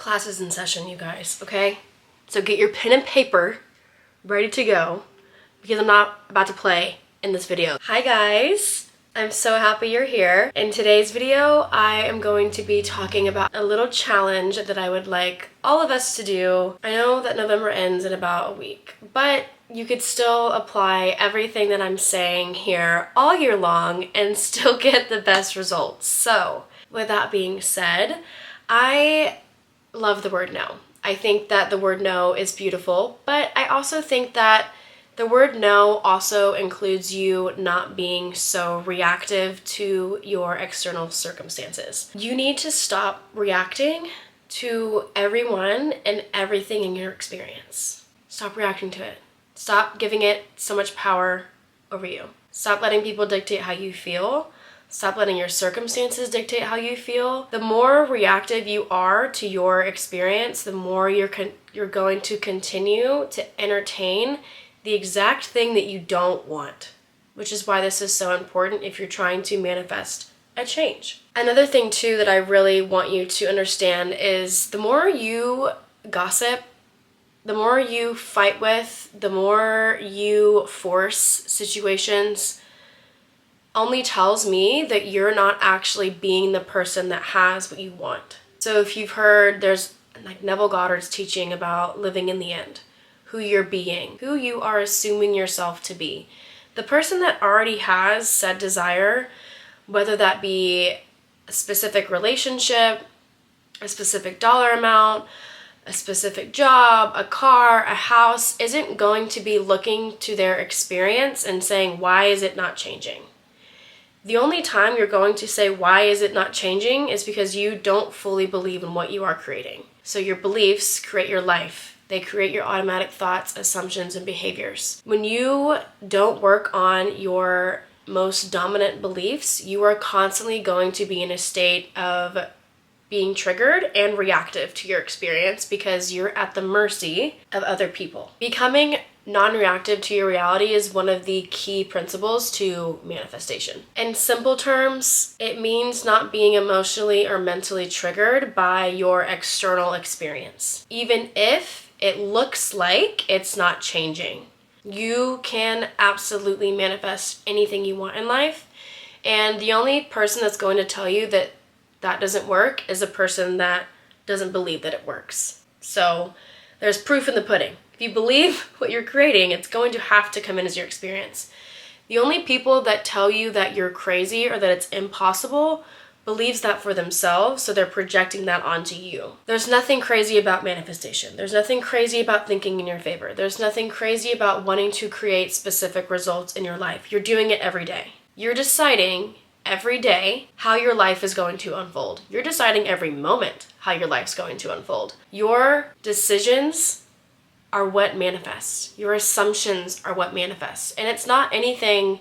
Class is in session, you guys, okay? So get your pen and paper ready to go because I'm not about to play in this video. Hi guys, I'm so happy you're here. In today's video, I am going to be talking about a little challenge that I would like all of us to do. I know that November ends in about a week, but you could still apply everything that I'm saying here all year long and still get the best results. So with that being said, I love the word no. I think that the word no is beautiful, but I also think that the word no also includes you not being so reactive to your external circumstances. You need to stop reacting to everyone and everything in your experience. Stop reacting to it. Stop giving it so much power over you. Stop letting people dictate how you feel. Stop letting your circumstances dictate how you feel. The more reactive you are to your experience, the more you're going to continue to entertain the exact thing that you don't want, which is why this is so important if you're trying to manifest a change. Another thing too that I really want you to understand is the more you gossip, the more you fight with, the more you force situations, only tells me that you're not actually being the person that has what you want. So if you've heard, there's like Neville Goddard's teaching about living in the end, who you're being, who you are assuming yourself to be. The person that already has said desire, whether that be a specific relationship, a specific dollar amount, a specific job, a car, a house, isn't going to be looking to their experience and saying, why is it not changing? The only time you're going to say, why is it not changing, is because you don't fully believe in what you are creating. So your beliefs create your life. They create your automatic thoughts, assumptions, and behaviors. When you don't work on your most dominant beliefs, you are constantly going to be in a state of being triggered and reactive to your experience because you're at the mercy of other people. Becoming non-reactive to your reality is one of the key principles to manifestation. In simple terms, it means not being emotionally or mentally triggered by your external experience, even if it looks like it's not changing. You can absolutely manifest anything you want in life, and the only person that's going to tell you that that doesn't work is a person that doesn't believe that it works. So there's proof in the pudding. If you believe what you're creating, it's going to have to come in as your experience. The only people that tell you that you're crazy or that it's impossible believes that for themselves, so they're projecting that onto you. There's nothing crazy about manifestation. There's nothing crazy about thinking in your favor. There's nothing crazy about wanting to create specific results in your life. You're doing it every day. You're deciding every day how your life is going to unfold. You're deciding every moment how your life's going to unfold. Your decisions are what manifests. Your assumptions are what manifests. And it's not anything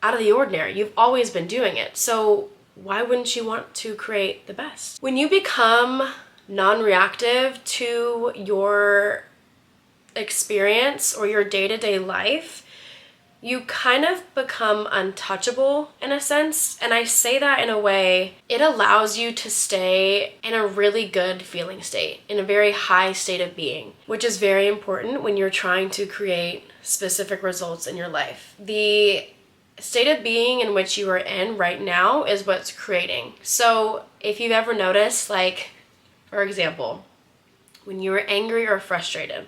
out of the ordinary. You've always been doing it. So why wouldn't you want to create the best? When you become non-reactive to your experience or your day-to-day life, you kind of become untouchable in a sense. And I say that in a way, it allows you to stay in a really good feeling state, in a very high state of being, which is very important when you're trying to create specific results in your life. The state of being in which you are in right now is what's creating. So if you've ever noticed, like, for example, when you were angry or frustrated,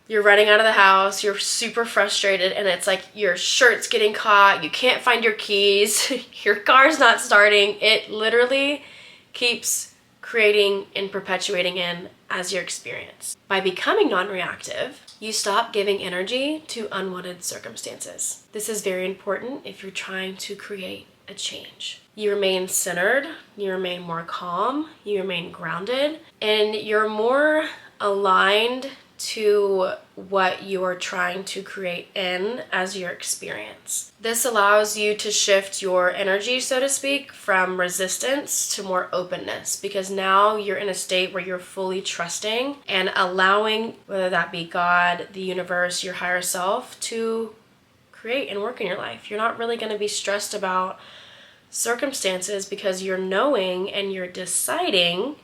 you're running out of the house, you're super frustrated, and it's like your shirt's getting caught, you can't find your keys, your car's not starting. It literally keeps creating and perpetuating in as your experience. By becoming non-reactive, you stop giving energy to unwanted circumstances. This is very important if you're trying to create a change. You remain centered, you remain more calm, you remain grounded, and you're more aligned to what you are trying to create in as your experience. This allows you to shift your energy, so to speak, from resistance to more openness, because now you're in a state where you're fully trusting and allowing, whether that be God, the universe, your higher self, to create and work in your life. You're not really going to be stressed about circumstances because you're knowing and you're deciding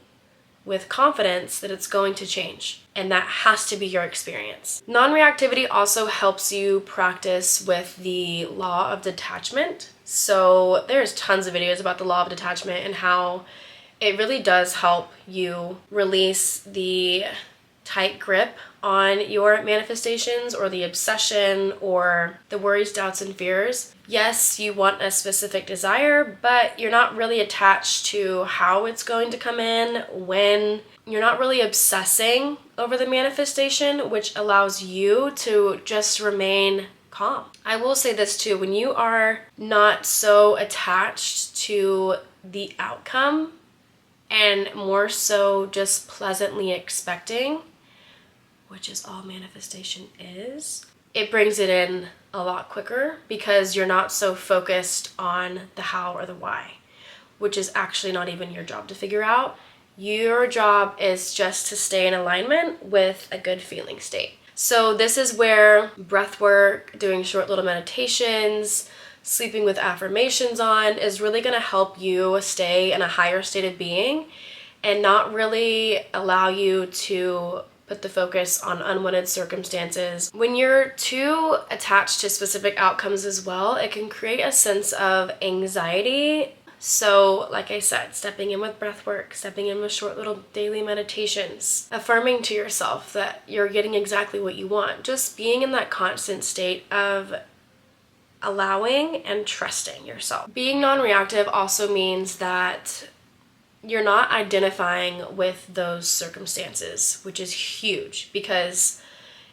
with confidence that it's going to change. And that has to be your experience. Non-reactivity also helps you practice with the law of detachment. So there's tons of videos about the law of detachment and how it really does help you release the tight grip on your manifestations or the obsession or the worries, doubts, and fears. Yes, you want a specific desire, but you're not really attached to how it's going to come in, when. You're not really obsessing over the manifestation, which allows you to just remain calm. I will say this too, when you are not so attached to the outcome and more so just pleasantly expecting, which is all manifestation is, it brings it in a lot quicker because you're not so focused on the how or the why, which is actually not even your job to figure out. Your job is just to stay in alignment with a good feeling state. So this is where breath work, doing short little meditations, sleeping with affirmations on is really going to help you stay in a higher state of being and not really allow you to put the focus on unwanted circumstances. When you're too attached to specific outcomes as well, it can create a sense of anxiety. So, like I said, stepping in with breath work, stepping in with short little daily meditations, affirming to yourself that you're getting exactly what you want, just being in that constant state of allowing and trusting yourself. Being non-reactive also means that you're not identifying with those circumstances, which is huge, because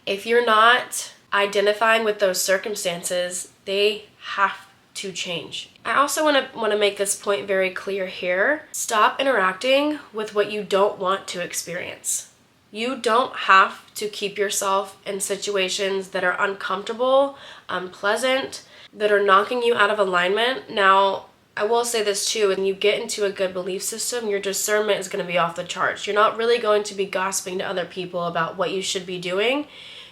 if you're not identifying with those circumstances, they have to change. I also want to make this point very clear here. Stop interacting with what you don't want to experience. You don't have to keep yourself in situations that are uncomfortable, unpleasant, that are knocking you out of alignment. Now, I will say this too, when you get into a good belief system, your discernment is going to be off the charts. You're not really going to be gossiping to other people about what you should be doing.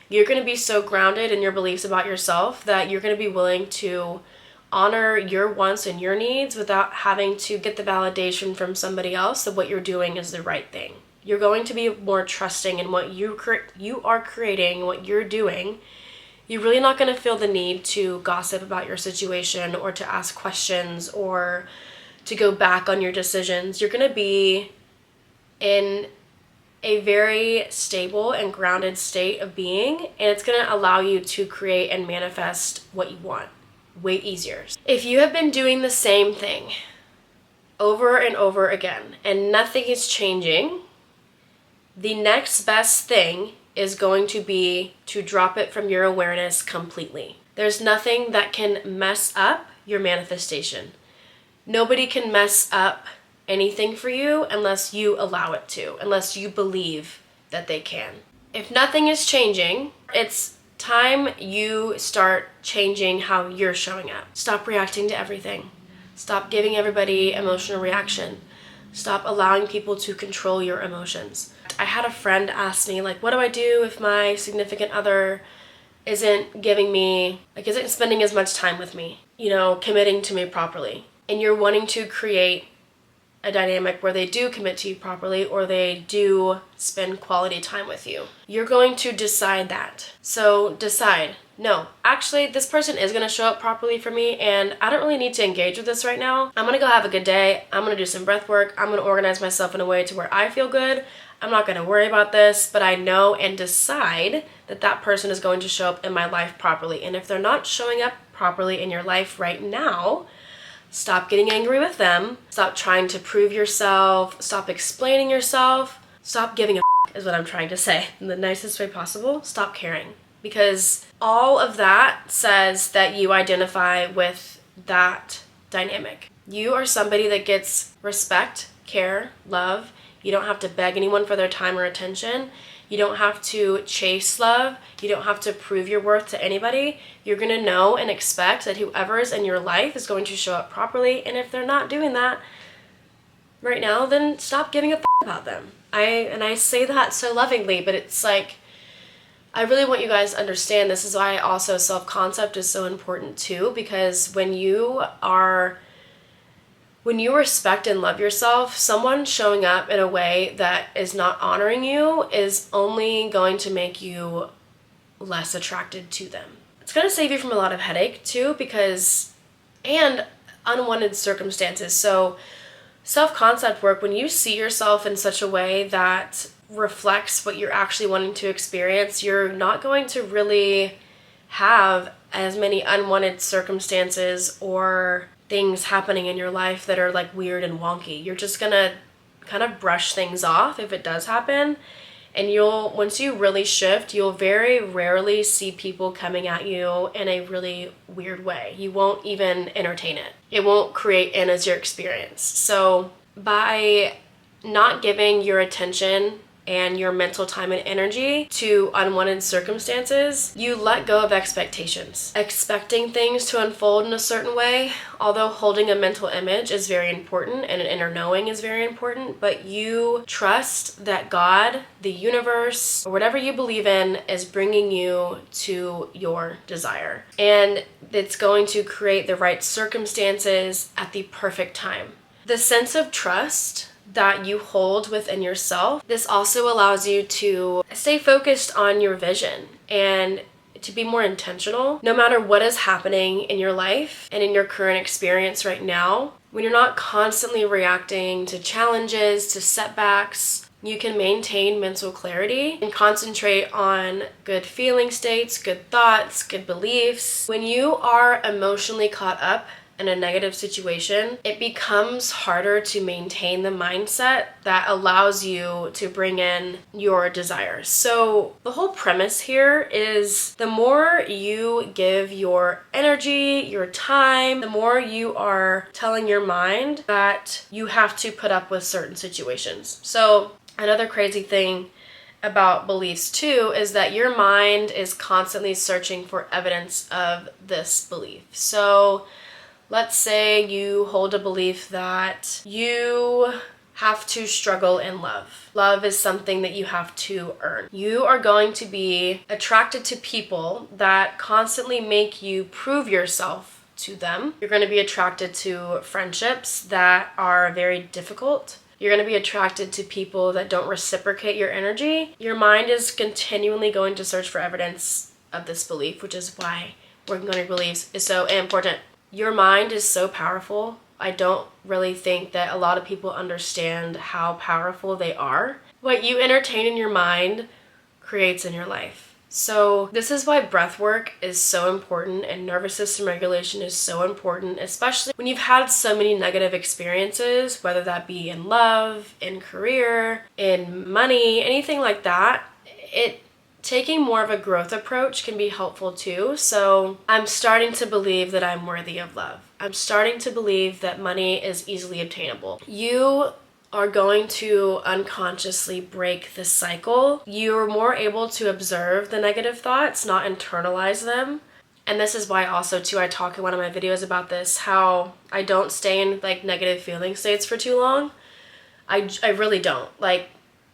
You're going to be so grounded in your beliefs about yourself that you're going to be willing to honor your wants and your needs without having to get the validation from somebody else that what you're doing is the right thing. You're going to be more trusting in what you are creating, what you're doing. You're really not going to feel the need to gossip about your situation or to ask questions or to go back on your decisions. You're going to be in a very stable and grounded state of being, and it's going to allow you to create and manifest what you want way easier. If you have been doing the same thing over and over again and nothing is changing, the next best thing is going to be to drop it from your awareness completely. There's nothing that can mess up your manifestation. Nobody can mess up anything for you unless you allow it to, unless you believe that they can. If nothing is changing, it's time you start changing how you're showing up. Stop reacting to everything. Stop giving everybody emotional reaction. Stop allowing people to control your emotions. I had a friend ask me, like, what do I do if my significant other isn't giving me, isn't spending as much time with me, committing to me properly? And you're wanting to create a dynamic where they do commit to you properly or they do spend quality time with you. You're going to decide that. So decide, no, actually this person is going to show up properly for me and I don't really need to engage with this right now. I'm going to go have a good day. I'm going to do some breath work. I'm going to organize myself in a way to where I feel good. I'm not going to worry about this, but I know and decide that that person is going to show up in my life properly. And if they're not showing up properly in your life right now, stop getting angry with them. Stop trying to prove yourself. Stop explaining yourself. Stop giving a is what I'm trying to say in the nicest way possible. Stop caring. Because all of that says that you identify with that dynamic. You are somebody that gets respect, care, love. You don't have to beg anyone for their time or attention. You don't have to chase love. You don't have to prove your worth to anybody. You're going to know and expect that whoever is in your life is going to show up properly. And if they're not doing that right now, then stop giving a f*** about them. I say that so lovingly, but it's like, I really want you guys to understand this is why also self-concept is so important too, because when you when you respect and love yourself, someone showing up in a way that is not honoring you is only going to make you less attracted to them. It's going to save you from a lot of headache too, and unwanted circumstances. So self-concept work, when you see yourself in such a way that reflects what you're actually wanting to experience, you're not going to really have as many unwanted circumstances or things happening in your life that are like weird and wonky. You're just gonna kind of brush things off if it does happen. And once you really shift, you'll very rarely see people coming at you in a really weird way. You won't even entertain it. It won't create in as your experience. So by not giving your attention and your mental time and energy to unwanted circumstances, you let go of expectations. Expecting things to unfold in a certain way, although holding a mental image is very important and an inner knowing is very important, but you trust that God, the universe, or whatever you believe in is bringing you to your desire. And it's going to create the right circumstances at the perfect time. The sense of trust that you hold within yourself, this also allows you to stay focused on your vision and to be more intentional no matter what is happening in your life and in your current experience right now. When you're not constantly reacting to challenges, to setbacks, you can maintain mental clarity and concentrate on good feeling states, good thoughts, good beliefs. When you are emotionally caught up in a negative situation, it becomes harder to maintain the mindset that allows you to bring in your desires. So the whole premise here is the more you give your energy, your time, the more you are telling your mind that you have to put up with certain situations. So another crazy thing about beliefs too is that your mind is constantly searching for evidence of this belief. So let's say you hold a belief that you have to struggle in love. Love is something that you have to earn. You are going to be attracted to people that constantly make you prove yourself to them. You're going to be attracted to friendships that are very difficult. You're going to be attracted to people that don't reciprocate your energy. Your mind is continually going to search for evidence of this belief, which is why working on your beliefs is so important. Your mind is so powerful. I don't really think that a lot of people understand how powerful they are. What you entertain in your mind creates in your life. So this is why breath work is so important and nervous system regulation is so important, especially when you've had so many negative experiences, whether that be in love, in career, in money, anything like that. Taking more of a growth approach can be helpful too. So I'm starting to believe that I'm worthy of love. I'm starting to believe that money is easily obtainable. You are going to unconsciously break the cycle. You're more able to observe the negative thoughts, not internalize them. And this is why also too, I talk in one of my videos about this, how I don't stay in like negative feeling states for too long. I really don't. Like,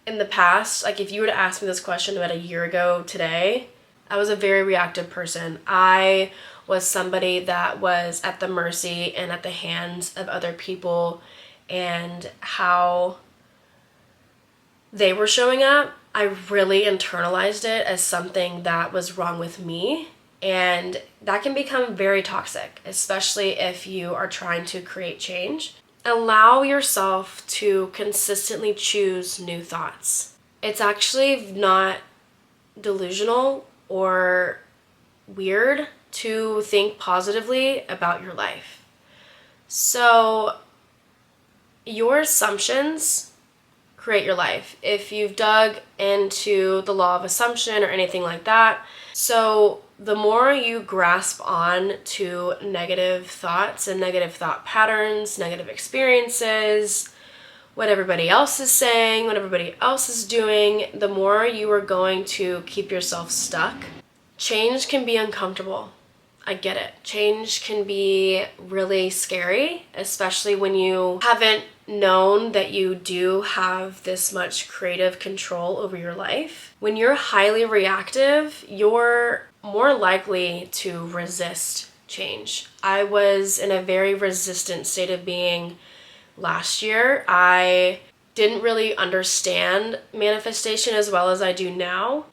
in the past, like if you were to ask me this question about a year ago today, I was a very reactive person. I was somebody that was at the mercy and at the hands of other people and how they were showing up. I really internalized it as something that was wrong with me. And that can become very toxic, especially if you are trying to create change. Allow yourself to consistently choose new thoughts. It's actually not delusional or weird to think positively about your life. So your assumptions create your life. If you've dug into the law of assumption or anything like that, so the more you grasp on to negative thoughts and negative thought patterns, negative experiences, what everybody else is saying, what everybody else is doing, the more you are going to keep yourself stuck. Change can be uncomfortable. I get it. Change can be really scary, especially when you haven't known that you do have this much creative control over your life. When you're highly reactive, you're more likely to resist change. I was in a very resistant state of being last year, I didn't really understand manifestation as well as I do now.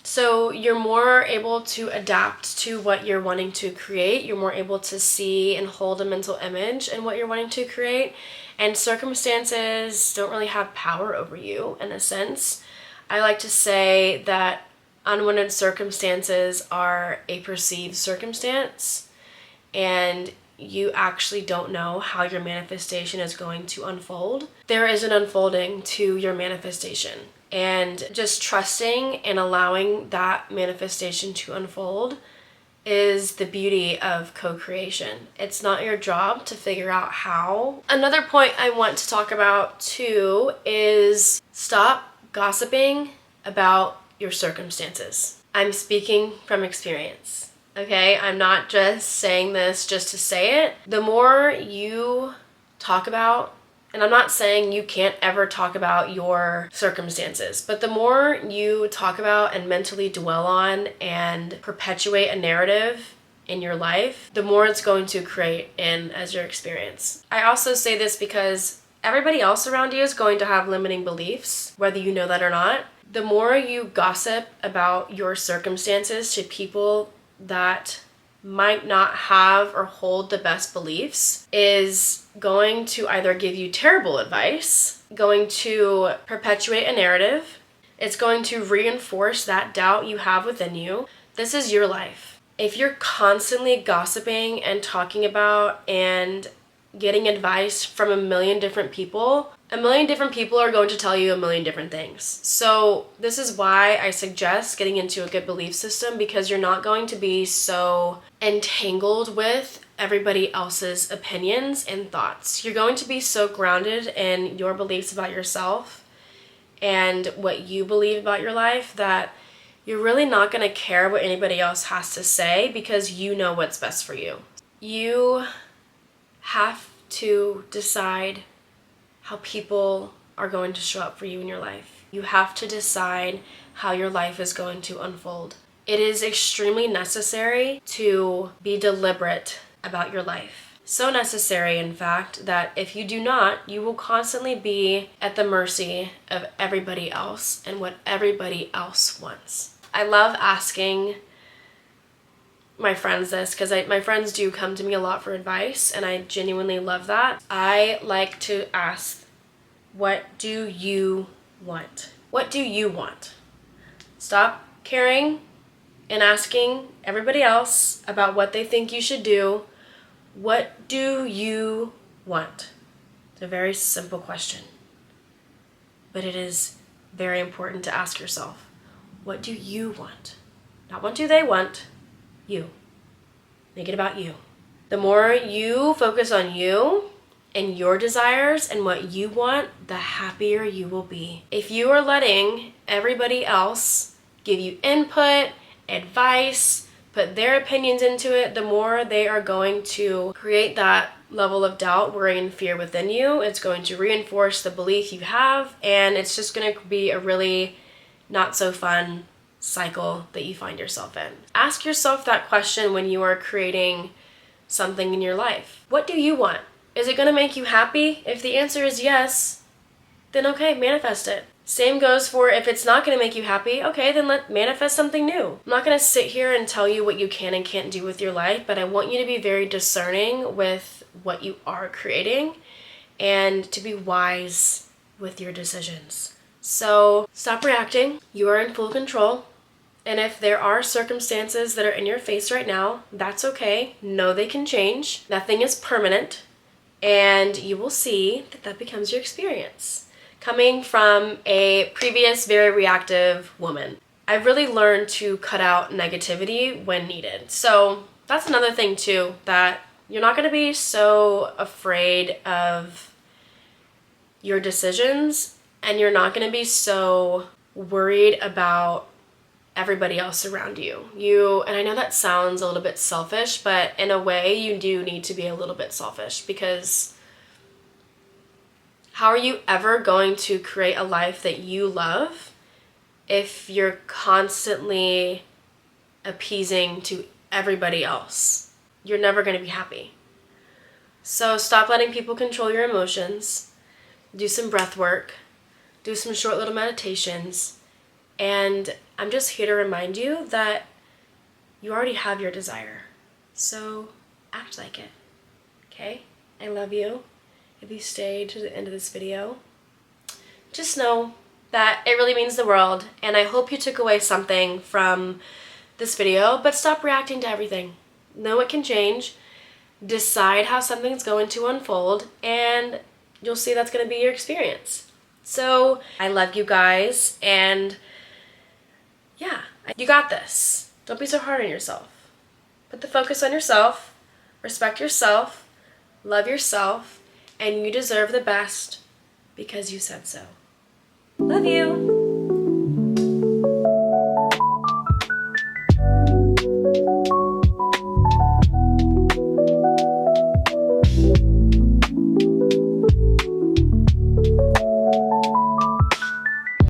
So you're more able to adapt to what you're wanting to create. You're more able to see and hold a mental image in what you're wanting to create. And circumstances don't really have power over you in a sense. I like to say that unwanted circumstances are a perceived circumstance, and you actually don't know how your manifestation is going to unfold. There is an unfolding to your manifestation. And just trusting and allowing that manifestation to unfold is the beauty of co-creation. It's not your job to figure out how. Another point I want to talk about too is stop gossiping about your circumstances. I'm speaking from experience, okay? I'm not just saying this just to say it. The more you talk about, and I'm not saying you can't ever talk about your circumstances, but the more you talk about and mentally dwell on and perpetuate a narrative in your life, the more it's going to create in as your experience. I also say this because everybody else around you is going to have limiting beliefs, whether you know that or not. The more you gossip about your circumstances to people that might not have or hold the best beliefs is going to either give you terrible advice, going to perpetuate a narrative, it's going to reinforce that doubt you have within you. This is your life. If you're constantly gossiping and talking about and getting advice from a million different people are going to tell you a million different things. So this is why I suggest getting into a good belief system, because you're not going to be so entangled with everybody else's opinions and thoughts. You're going to be so grounded in your beliefs about yourself and what you believe about your life that you're really not going to care what anybody else has to say, because you know what's best for you. You have to decide how people are going to show up for you in your life. You have to decide how your life is going to unfold. It is extremely necessary to be deliberate about your life. So necessary, in fact, that if you do not, you will constantly be at the mercy of everybody else and what everybody else wants. I love asking my friends this, because my friends do come to me a lot for advice, and I genuinely love that. I like to ask, what do you want? What do you want? Stop caring and asking everybody else about what they think you should do. What do you want? It's a very simple question, but it is very important to ask yourself, what do you want? Not what do they want, you. Make it about you. The more you focus on you and your desires and what you want, the happier you will be. If you are letting everybody else give you input, advice, put their opinions into it, the more they are going to create that level of doubt, worry, and fear within you. It's going to reinforce the belief you have, and it's just going to be a really not so fun cycle that you find yourself in. Ask yourself that question when you are creating something in your life. What do you want? Is it going to make you happy? If the answer is yes, then okay, manifest it. Same goes for if it's not going to make you happy, okay, then manifest something new. I'm not going to sit here and tell you what you can and can't do with your life, but I want you to be very discerning with what you are creating and to be wise with your decisions. So stop reacting. You are in full control. And if there are circumstances that are in your face right now, that's okay. Know they can change. Nothing is permanent. And you will see that that becomes your experience. Coming from a previous very reactive woman, I've really learned to cut out negativity when needed. So that's another thing too, that you're not going to be so afraid of your decisions, and you're not going to be so worried about everybody else around you. And I know that sounds a little bit selfish, but in a way you do need to be a little bit selfish, because how are you ever going to create a life that you love if you're constantly appeasing to everybody else? You're never going to be happy. So stop letting people control your emotions. Do some breath work. Do some short little meditations. And I'm just here to remind you that you already have your desire. So act like it. Okay? I love you. If you stayed to the end of this video, just know that it really means the world, and I hope you took away something from this video, but stop reacting to everything. Know it can change. Decide how something's going to unfold, and you'll see that's going to be your experience. So I love you guys, and yeah, you got this. Don't be so hard on yourself. Put the focus on yourself, respect yourself, love yourself, and you deserve the best because you said so. Love you.